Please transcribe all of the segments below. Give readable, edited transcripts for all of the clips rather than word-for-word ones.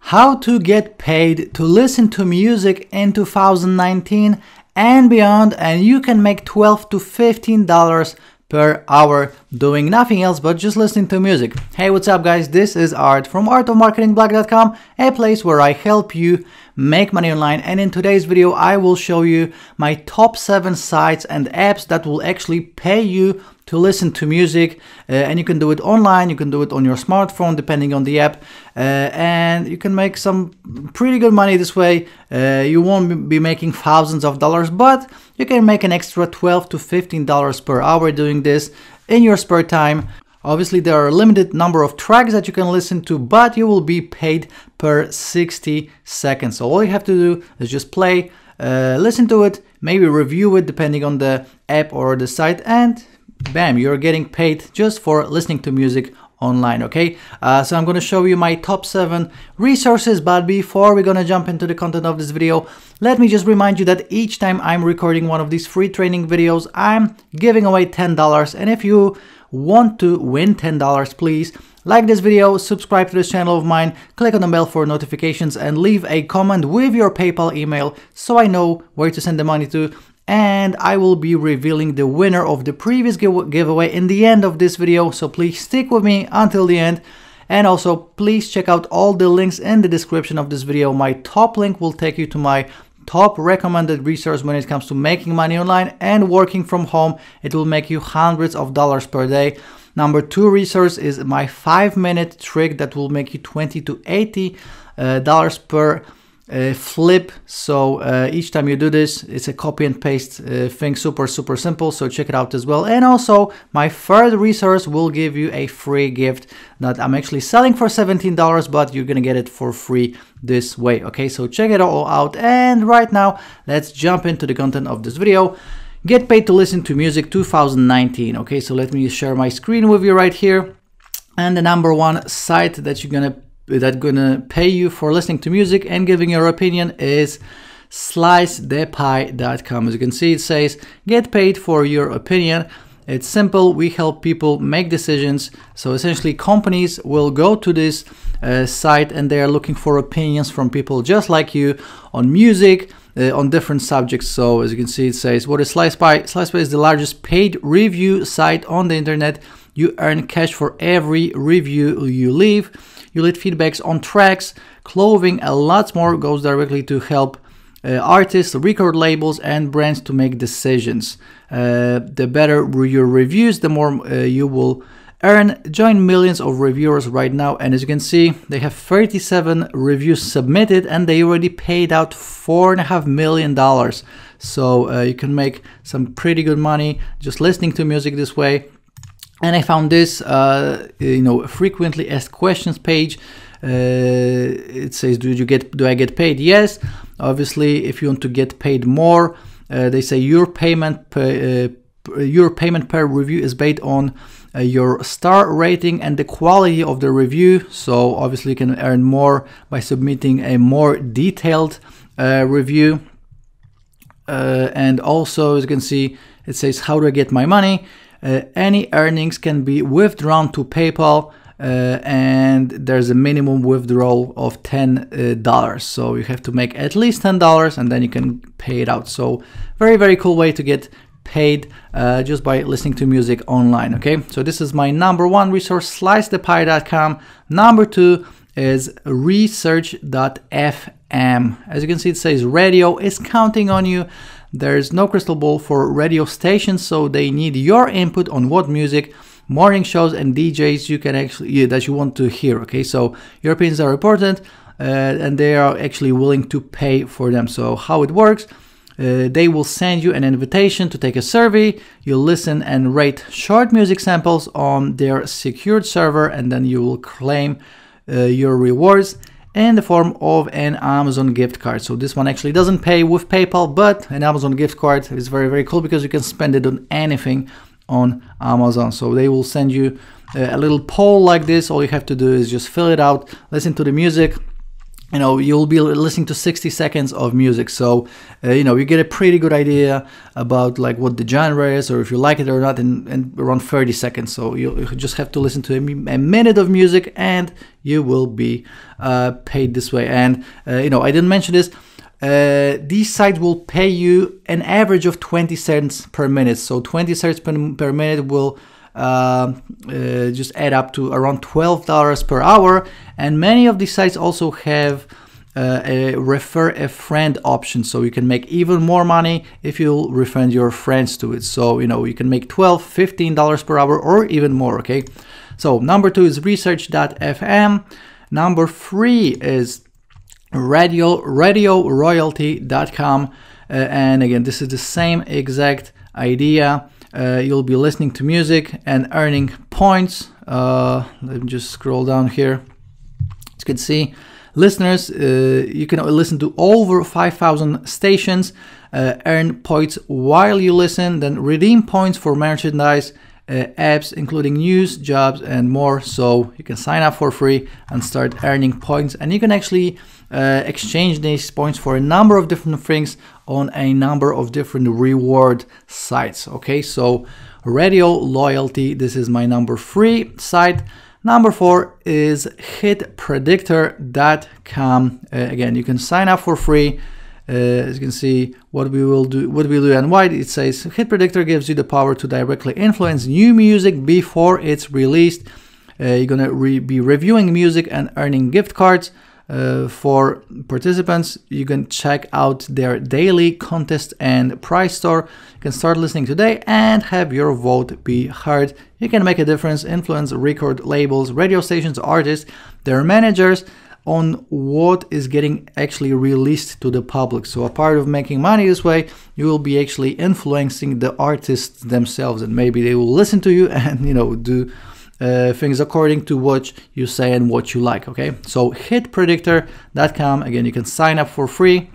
how to get paid to listen to music in 2019 and beyond, and you can make $12 to $15 per hour doing nothing else but just listening to music. Hey, what's up guys? This is Art from artofmarketingblog.com, a place where I help you make money online, and in today's video I will show you my top 7 sites and apps that will actually pay you to listen to music, and you can do it online, you can do it on your smartphone depending on the app, and you can make some pretty good money this way. You won't be making thousands of dollars, but you can make an extra $12 to $15 per hour doing this in your spare time. Obviously there are a limited number of tracks that you can listen to, but you will be paid per 60 seconds. So all you have to do is just play, listen to it, maybe review it depending on the app or the site, and bam, you're getting paid just for listening to music online. Okay, so I'm going to show you my top 7 resources, but before we're going to jump into the content of this video, let me just remind you that each time I'm recording one of these free training videos, I'm giving away $10, and if you want to win $10, please like this video, subscribe to this channel of mine, click on the bell for notifications, and leave a comment with your PayPal email so I know where to send the money to. And I will be revealing the winner of the previous giveaway in the end of this video, so please stick with me until the end. And also please check out all the links in the description of this video. My top link will take you to my top recommended resource when it comes to making money online and working from home. It will make you hundreds of dollars per day. Number 2 resource is my 5-minute trick that will make you $20 to $80 per flip. So each time you do this, it's a copy and paste thing, super simple, so check it out as well. And also my 3rd resource will give you a free gift that I'm actually selling for $17, but you're gonna get it for free this way. Okay, so check it all out, and right now let's jump into the content of this video. Get paid to listen to music 2019. Okay, so let me share my screen with you right here, and the number 1 site that you're gonna pay you for listening to music and giving your opinion is slicethepie.com. As you can see, it says get paid for your opinion. It's simple. We help people make decisions. So essentially companies will go to this site and they are looking for opinions from people just like you on music, on different subjects. So as you can see, it says, what is SlicePie? SlicePie is the largest paid review site on the internet. You earn cash for every review you leave. You leave feedbacks on tracks, clothing, and lots more. Goes directly to help artists, record labels, and brands to make decisions. The better your reviews, the more you will earn. Join millions of reviewers right now, and as you can see, they have 37 reviews submitted, and they already paid out $4.5 million. So you can make some pretty good money just listening to music this way. And I found this, frequently asked questions page. It says, do I get paid? Yes. Obviously, if you want to get paid more, they say your payment per review is based on your star rating and the quality of the review. So obviously, you can earn more by submitting a more detailed review. And also, as you can see, it says, how do I get my money? Any earnings can be withdrawn to PayPal, and there's a minimum withdrawal of $10. So you have to make at least $10 and then you can pay it out. So very cool way to get paid just by listening to music online. Okay, so this is my number 1 resource, slicethepie.com. Number 2 is research.fm. As you can see, it says radio is counting on you. There's no crystal ball for radio stations, so they need your input on what music, morning shows, and DJs you can actually that you want to hear. Okay, so your opinions are important, and they are actually willing to pay for them. So how it works? They will send you an invitation to take a survey. You listen and rate short music samples on their secured server, and then you will claim your rewards in the form of an Amazon gift card. So this one actually doesn't pay with PayPal, but an Amazon gift card is very cool because you can spend it on anything on Amazon. So they will send you a little poll like this. All you have to do is just fill it out, listen to the music, you'll be listening to 60 seconds of music. So, you get a pretty good idea about like what the genre is, or if you like it or not, in around 30 seconds. So you just have to listen to a minute of music and you will be paid this way. And, I didn't mention this. These sites will pay you an average of 20 cents per minute. So 20 cents per minute will just add up to around $12 per hour. And many of these sites also have a refer a friend option, so you can make even more money if you refer your friends to it. So you can make $12-15 per hour or even more. Okay, so number 2 is research.fm. Number 3 is radioroyalty.com, and again, this is the same exact idea. You'll be listening to music and earning points. Let me just scroll down here. As you can see, listeners, you can listen to over 5,000 stations, earn points while you listen, then redeem points for merchandise, apps including news, jobs, and more. So you can sign up for free and start earning points, and you can actually exchange these points for a number of different things on a number of different reward sites. Okay, so Radio Loyalty, this is my number 3 site. Number 4 is hitpredictor.com. Again, you can sign up for free. As you can see, what we do and why. It says Hit Predictor gives you the power to directly influence new music before it's released. You're gonna be reviewing music and earning gift cards. For participants, you can check out their daily contest and prize store. You can start listening today and have your vote be heard. You can make a difference, influence record labels, radio stations, artists, their managers on what is getting actually released to the public. So a part of making money this way, you will be actually influencing the artists themselves, and maybe they will listen to you and do things according to what you say and what you like. Okay, so hitpredictor.com. Again, you can sign up for free.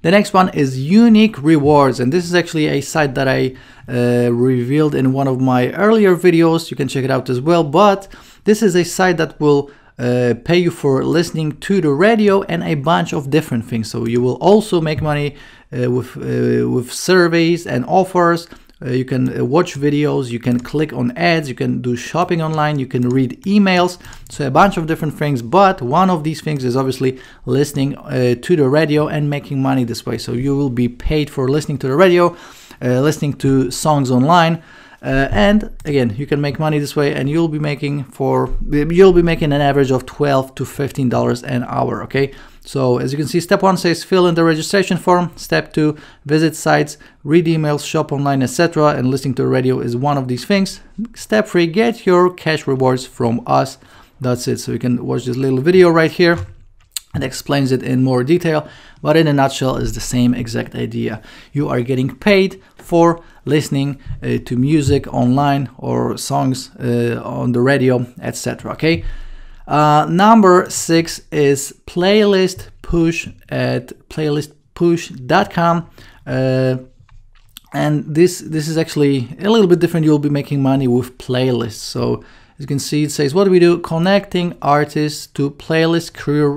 The next one is Unique Rewards, and this is actually a site that I revealed in one of my earlier videos. You can check it out as well, but this is a site that will pay you for listening to the radio and a bunch of different things. So you will also make money with surveys and offers. You can watch videos, you can click on ads, you can do shopping online, you can read emails, so a bunch of different things. But one of these things is obviously listening to the radio and making money this way. So you will be paid for listening to the radio, listening to songs online, and again, you can make money this way, and you'll be making an average of $12 to $15 an hour. Okay, so as you can see, step 1 says fill in the registration form. Step 2, visit sites, read emails, shop online, etc. And listening to the radio is one of these things. Step 3, get your cash rewards from us. That's it. So you can watch this little video right here. It explains it in more detail, but in a nutshell is the same exact idea. You are getting paid for listening to music online or songs on the radio, etc. Okay. Number 6 is Playlist Push at playlistpush.com. And this is actually a little bit different. You'll be making money with playlists. So as you can see, it says, what do we do? Connecting artists to playlist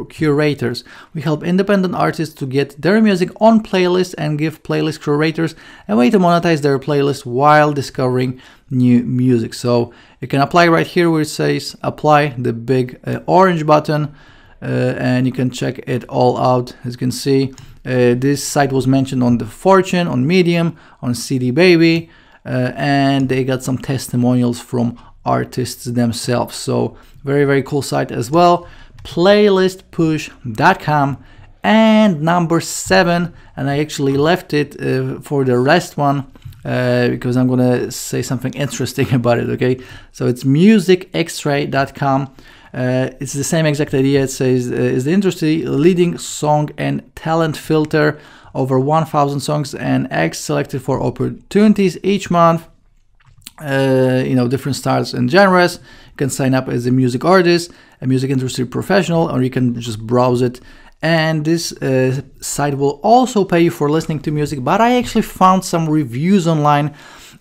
curators. We help independent artists to get their music on playlists and give playlist curators a way to monetize their playlist while discovering new music. So you can apply right here where it says apply, the big orange button, and you can check it all out. As you can see, this site was mentioned on The Fortune, on Medium, on CD Baby, and they got some testimonials from artists themselves. So very, very cool site as well. Playlistpush.com. And number 7, and I actually left it for the last one because I'm gonna say something interesting about it. Okay, so it's musicxray.com. It's the same exact idea. It says is the industry leading song and talent filter, over 1,000 songs and acts selected for opportunities each month. Different styles and genres. You can sign up as a music artist, a music industry professional, or you can just browse it. And this site will also pay you for listening to music, but I actually found some reviews online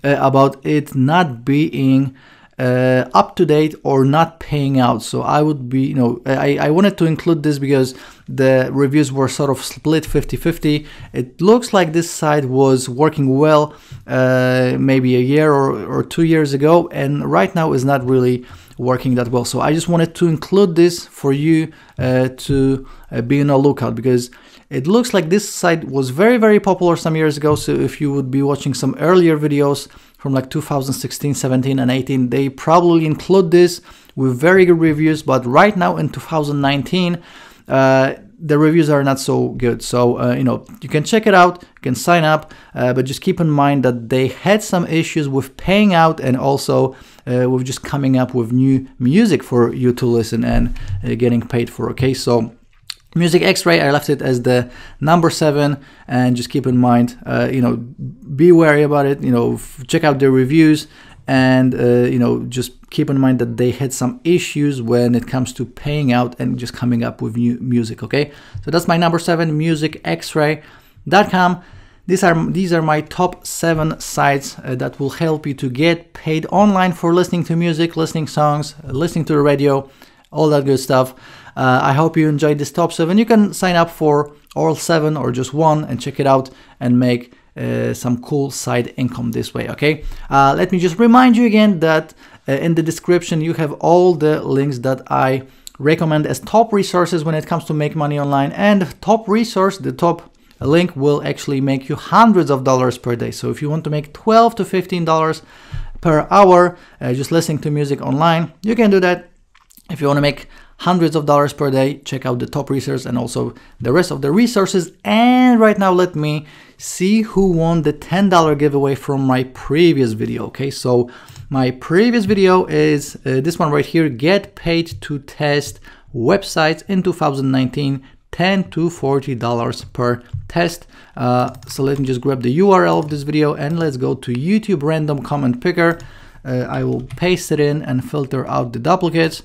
about it not being up to date or not paying out. So I would be, I wanted to include this because the reviews were sort of split 50-50. It looks like this site was working well maybe a year or 2 years ago, and right now is not really working that well. So I just wanted to include this for you to be on a lookout, because it looks like this site was very popular some years ago. So if you would be watching some earlier videos from like 2016, 17 and 18, they probably include this with very good reviews. But right now in 2019, the reviews are not so good. So you can check it out, you can sign up, but just keep in mind that they had some issues with paying out, and also with just coming up with new music for you to listen and getting paid for. Okay, so Music X-Ray, I left it as the number 7, and just keep in mind, be wary about it. Check out their reviews, and just keep in mind that they had some issues when it comes to paying out and just coming up with new music. Okay, so that's my number 7, musicxray.com. These are my top 7 sites that will help you to get paid online for listening to music, listening songs, listening to the radio, all that good stuff. I hope you enjoyed this top 7. You can sign up for all 7 or just one and check it out and make some cool side income this way. Okay, let me just remind you again that in the description you have all the links that I recommend as top resources when it comes to make money online, and top resource, the top link, will actually make you hundreds of dollars per day. So if you want to make $12 to $15 per hour just listening to music online, you can do that. If you want to make hundreds of dollars per day, check out the top resource and also the rest of the resources. And right now, let me see who won the $10 giveaway from my previous video. Okay, so my previous video is this one right here: get paid to test websites in 2019, $10 to $40 per test. So let me just grab the URL of this video and let's go to YouTube random comment picker. I will paste it in and filter out the duplicates.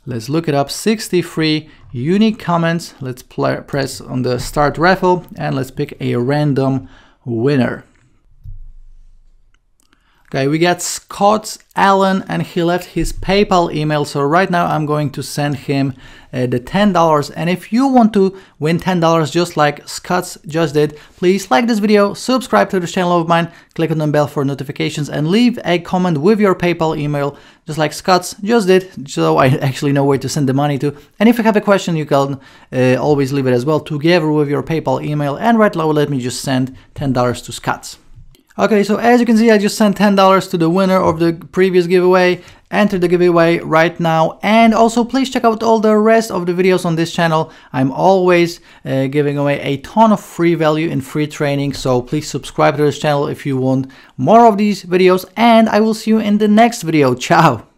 Let's look it up. 63 unique comments. Let's press on the start raffle and let's pick a random winner. Okay, we got Scott Allen, and he left his PayPal email. So right now I'm going to send him the $10. And if you want to win $10 just like Scott just did, please like this video, subscribe to this channel of mine, click on the bell for notifications, and leave a comment with your PayPal email just like Scott just did, so I actually know where to send the money to. And if you have a question, you can always leave it as well together with your PayPal email. And right now let me just send $10 to Scott. Okay, so as you can see, I just sent $10 to the winner of the previous giveaway. Enter the giveaway right now, and also please check out all the rest of the videos on this channel. I'm always giving away a ton of free value and free training, so please subscribe to this channel if you want more of these videos, and I will see you in the next video. Ciao!